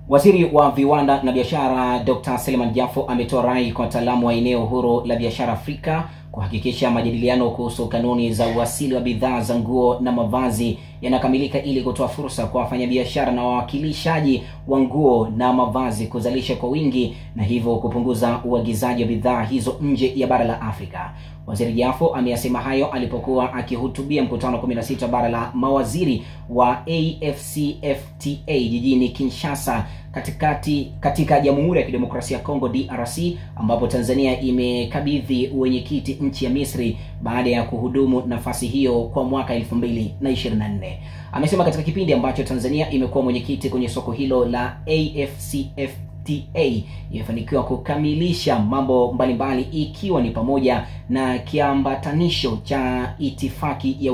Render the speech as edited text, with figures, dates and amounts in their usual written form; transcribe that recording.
Waziri wa Viwanda na Biashara Dr. Selemani Jafo ametoa rai kwa wataalamu wa eneo huru la biashara Afrika kuhakikisha majadiliano kuhusu kanuni za uwasili wa bidhaa za nguo na mavazi yanakamilika ili kutoa fursa kwa wafanyabiashara na wawakilishaji wa nguo na mavazi kuzalisha kwa wingi na hivyo kupunguza uagizaji wa bidhaa hizo nje ya bara la Afrika. Waziri Jafo ameyasema hayo alipokuwa akihutubia mkutano 16 bara la mawaziri wa AfCFTA jijini Kinshasa katika Jamhuri ya Kidemokrasia ya Kongo DRC, ambapo Tanzania imekabidhi uwenyekiti nchi ya Misri baada ya kuhudumu nafasi hiyo kwa mwaka 2024. Amesema katika kipindi ambacho Tanzania imekuwa mwenyekiti kwenye soko hilo la AfCFTA imefanikiwa kukamilisha mambo mbalimbali ikiwa ni pamoja na kiambatanisho cha itifaki ya